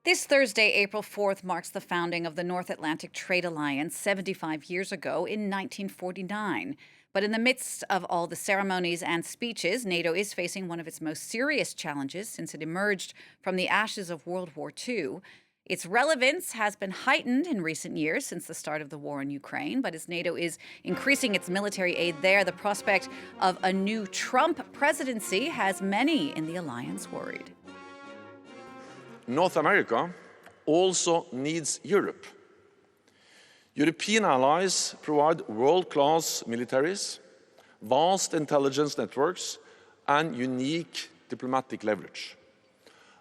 This Thursday, April 4th, marks the founding of the North Atlantic Trade Alliance 75 years ago in 1949. But in the midst of all the ceremonies and speeches, NATO is facing one of its most serious challenges since it emerged from the ashes of World War II. Its relevance has been heightened in recent years since the start of the war in Ukraine, but as NATO is increasing its military aid there, the prospect of a new Trump presidency has many in the alliance worried. North America also needs Europe. European allies provide world-class militaries, vast intelligence networks, and unique diplomatic leverage,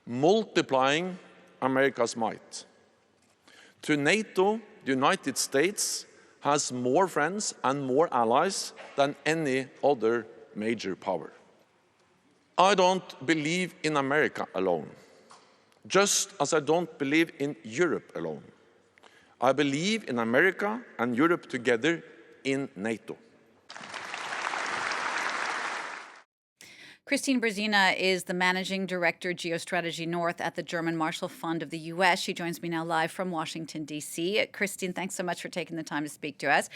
multiplying America's might. To NATO, the United States has more friends and more allies than any other major power. I don't believe in America alone, just as I don't believe in Europe alone. I believe in America and Europe together in NATO. Kristine Berzina is the Managing Director, Geostrategy North at the German Marshall Fund of the U.S. She joins me now live from Washington, D.C. Kristine, thanks so much for taking the time to speak to us.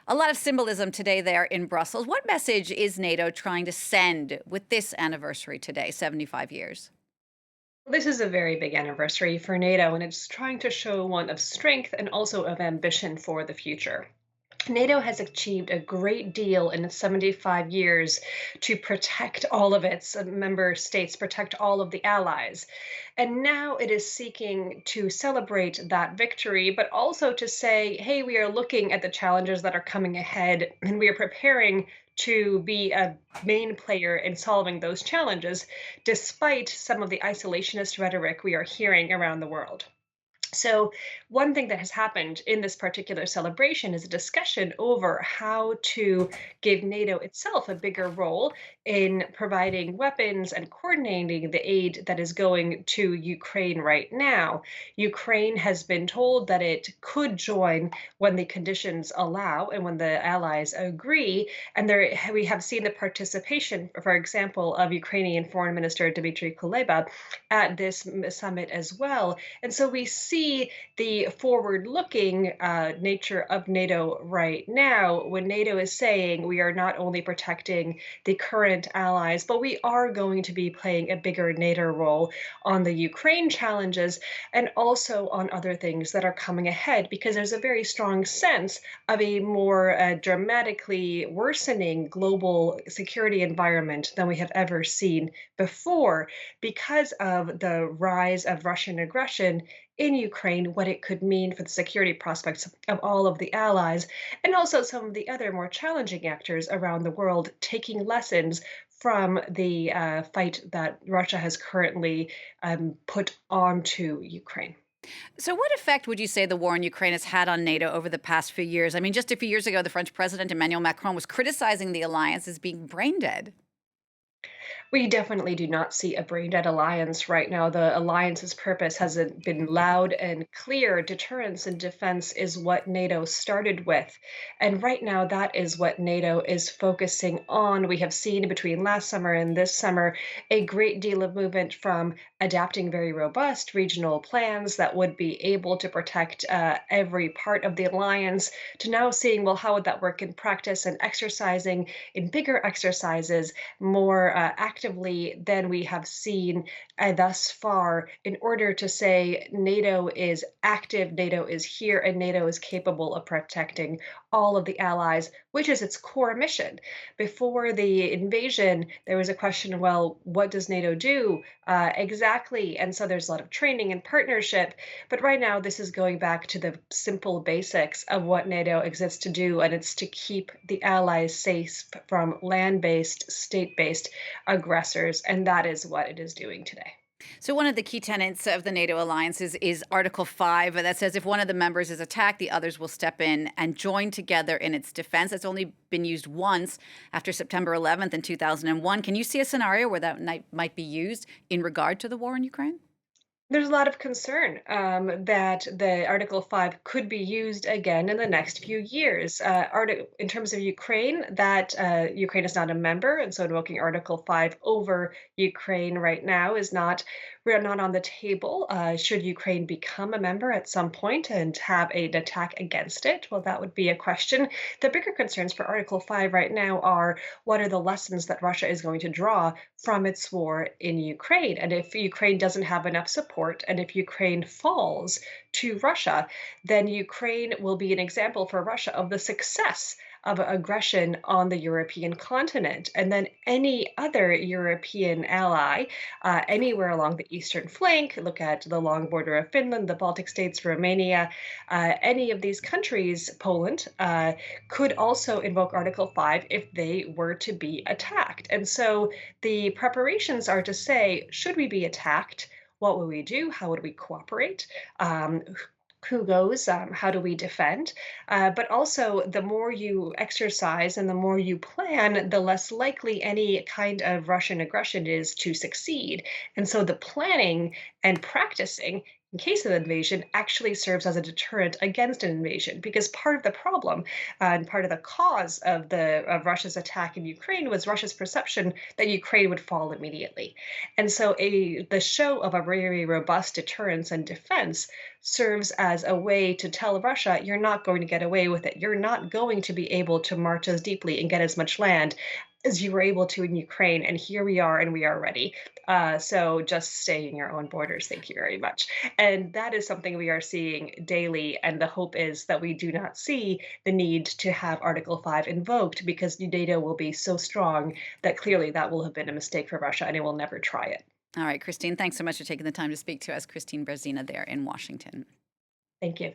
A lot of symbolism today there in Brussels. What message is NATO trying to send with this anniversary today, 75 years? This is a very big anniversary for NATO, and it's trying to show one of strength and also of ambition for the future. NATO has achieved a great deal in its 75 years to protect all of its member states, protect all of the allies. And now it is seeking to celebrate that victory, but also to say, hey, we are looking at the challenges that are coming ahead, and we are preparing to be a main player in solving those challenges, despite some of the isolationist rhetoric we are hearing around the world. So, one thing that has happened in this particular celebration is a discussion over how to give NATO itself a bigger role in providing weapons and coordinating the aid that is going to Ukraine right now. Ukraine has been told that it could join when the conditions allow and when the allies agree. And there, we have seen the participation, for example, of Ukrainian Foreign Minister Dmitry Kuleba at this summit as well. And so we see the forward looking nature of NATO right now when NATO is saying we are not only protecting the current allies, but we are going to be playing a bigger NATO role on the Ukraine challenges and also on other things that are coming ahead, because there's a very strong sense of a more dramatically worsening global security environment than we have ever seen before because of the rise of Russian aggression in Ukraine, what it could mean for the security prospects of all of the allies, and also some of the other more challenging actors around the world taking lessons from the fight that Russia has currently put onto Ukraine. So, what effect would you say the war in Ukraine has had on NATO over the past few years? I mean, just a few years ago, the French president Emmanuel Macron was criticizing the alliance as being brain dead. We definitely do not see a brain dead alliance right now. The alliance's purpose hasn't been loud and clear. Deterrence and defense is what NATO started with. And right now, that is what NATO is focusing on. We have seen between last summer and this summer a great deal of movement from adapting very robust regional plans that would be able to protect every part of the alliance to now seeing, well, how would that work in practice and exercising in bigger exercises more actively than we have seen thus far in order to say NATO is active, NATO is here, and NATO is capable of protecting all of the allies, which is its core mission. Before the invasion, there was a question, well, what does NATO do exactly? And so there's a lot of training and partnership. But right now, this is going back to the simple basics of what NATO exists to do, and it's to keep the allies safe from land based, state based aggressors. And that is what it is doing today. So, one of the key tenets of the NATO alliance is Article 5 that says if one of the members is attacked, the others will step in and join together in its defense. It's only been used once after September 11th in 2001. Can you see a scenario where that might be used in regard to the war in Ukraine? There's a lot of concern that the Article 5 could be used again in the next few years. In terms of Ukraine, that Ukraine is not a member, and so invoking Article 5 over Ukraine right now is not, we're not on the table. Should Ukraine become a member at some point and have an attack against it? Well, that would be a question. The bigger concerns for Article 5 right now are what are the lessons that Russia is going to draw from its war in Ukraine? And if Ukraine doesn't have enough support, and if Ukraine falls to Russia, then Ukraine will be an example for Russia of the success of aggression on the European continent. And then any other European ally, anywhere along the eastern flank, look at the long border of Finland, the Baltic states, Romania, any of these countries, Poland, could also invoke Article 5 if they were to be attacked. And so the preparations are to say, should we be attacked? What would we do? How would we cooperate? Um, who goes? How do we defend? But also, the more you exercise and the more you plan, the less likely any kind of Russian aggression is to succeed. And so, the planning and practicing in case of invasion actually serves as a deterrent against an invasion, because part of the problem and part of the cause of the of Russia's attack in Ukraine was Russia's perception that Ukraine would fall immediately. And so the show of a very robust deterrence and defense serves as a way to tell Russia, you're not going to get away with it. You're not going to be able to march as deeply and get as much land as you were able to in Ukraine. And here we are, and we are ready. So just stay in your own borders. Thank you very much. And that is something we are seeing daily. And the hope is that we do not see the need to have Article 5 invoked, because NATO will be so strong that clearly that will have been a mistake for Russia and it will never try it. All right, Kristine, thanks so much for taking the time to speak to us. Kristine Berzina there in Washington. Thank you.